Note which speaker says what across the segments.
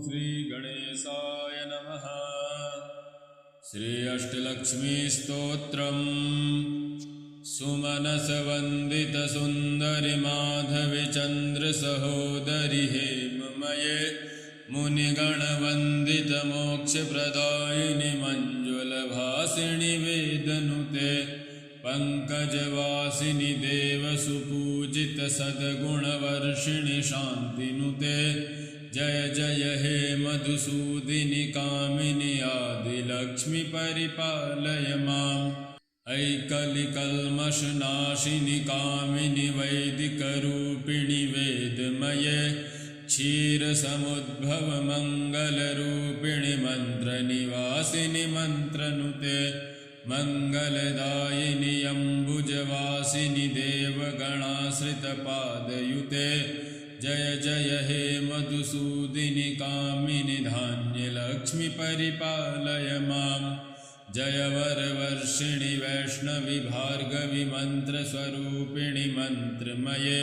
Speaker 1: श्रीगणेशाय नमः। श्री अष्टलक्ष्मीस्तोत्रम्। सुमनसवन्दितसुन्दरि माधवि चन्द्रसहोदरि हेममये मुनिगणवन्दितमोक्षप्रदायिनि मञ्जुलभासिनि वेदनुते पङ्कजवासिनि देवसुपूजित सद्गुणवर्षिणि शान्तिनुते। जय जय हे मधुसूदिनि कामिनि आदिलक्ष्मि परिपालय माम्। ऐकलिकल्मषनाशिनि कामिनि वैदिकरूपिणि वेदमये क्षीरसमुद्भव मङ्गलरूपिणि मन्त्रनिवासिनि मन्त्रनुते मङ्गलदायिनि अम्बुजवासिनि देवगणाश्रितपादयुते। जय जय हे मधुसूदिनि कामिनि धान्यलक्ष्मि परिपालय माम्। जय वरवर्षिणि वैष्णवि भार्गवि मन्त्रस्वरूपिणि मन्त्रमये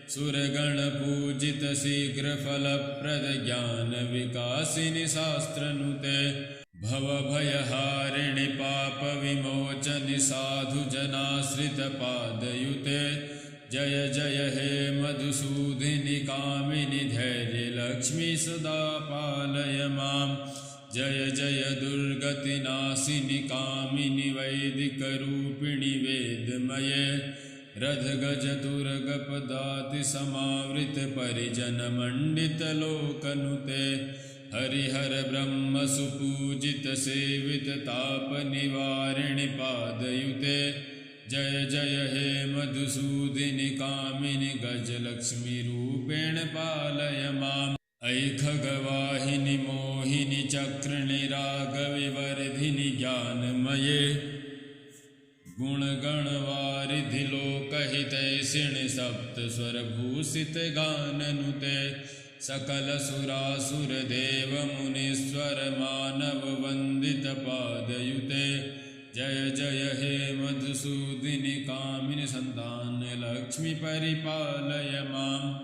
Speaker 1: सुरगणपूजित शीघ्रफलप्रद ज्ञानविकासिनि शास्त्रनुते भवभयहारिणि पापविमोचनि साधुजनाश्रितपादयुते। जय जय हे मधुसूदिनि कामिनि धैर्यलक्ष्मि सदा पालय माम्। जय जय दुर्गतिनाशिनि कामिनि वैदिकरूपिणि वेदमये रथगजतुरगपदातिसमावृत परिजनमण्डितलोकनुते हरिहर ब्रह्म सुपूजित सेवित तापनिवारिणि पादयुते। जय जय हे मधुसूदिनि कामिनि गजलक्ष्मी रूपेण पालय माम्। ऐखगवाहिनि मोहिनि चक्रिणि रागविवर्धिनि ज्ञानमये गुणगणवारिधि लोकहितैषिणि सप्तस्वरभूषित गाननुते सकलसुरासुरदेवमुनीश्वर मानववन्दित पादयुते। जय जय हे मधुसूदिनि कामिनि सन्तानलक्ष्मि परिपालय माम्।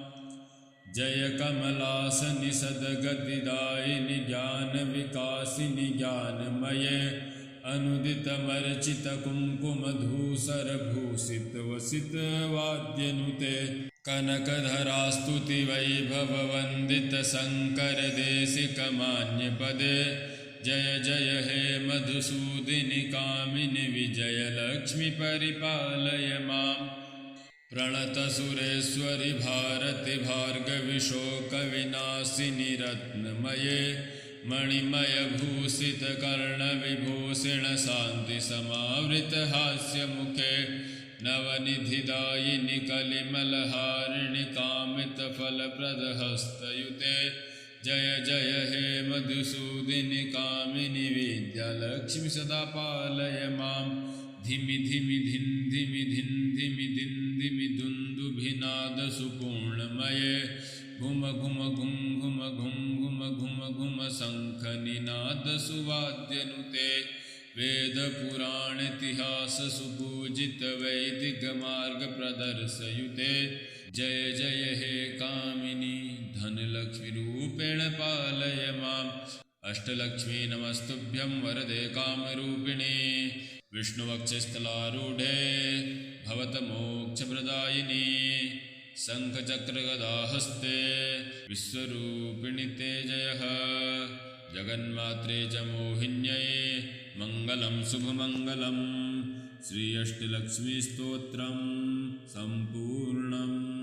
Speaker 1: जय कमलासनि सद्गतिदायिनि ज्ञानविकासिनि ज्ञानमये अनुदितमर्चित कुङ्कुमधूसरभूषित वसित वाद्यनुते कनकधरास्तुति वैभववन्दित शङ्कर देशिकमान्यपदे। जय जय हे मधुसूदिनि कामिनि विजयलक्ष्मि परिपालय माम्। प्रणतसुरेश्वरि भारति भार्गवि शोकविनाशिनि रत्नमये मणिमयभूषित कर्णविभूषण शान्तिसमावृत हास्यमुखे नवनिधिदायिनि कलिमलहारिणि कामितफलप्रदहस्तयुते। जय जय हे मधुसूदिनि कामिनि विद्यालक्ष्मि सदा पालय माम्। धिमि धिमि धिं धिमि धिं धिमि धिं धिमि दुन्दुभिनादसुपूर्णमये घुम घुम घुं घुम घुं घुम घुम घुम शङ्खनिनादसुवाद्यनुते वेदपुराणेतिहाससुपूजित वैदिकमार्गप्रदर्शयुते। जय जय हे कामिनि धनलक्ष्मीरूपेण पालय माम्। अष्टलक्ष्मी नमस्तुभ्यं वरदे कामरूपिणे विष्णुवक्षस्थलारूढे भवतमोक्षप्रदायिनि शङ्खचक्रगदाहस्ते विश्वरूपिणि ते जयः। जगन्मात्रे च मोहिन्यै मङ्गलं शुभमङ्गलं। श्री अष्टलक्ष्मीस्तोत्रं सम्पूर्णम्।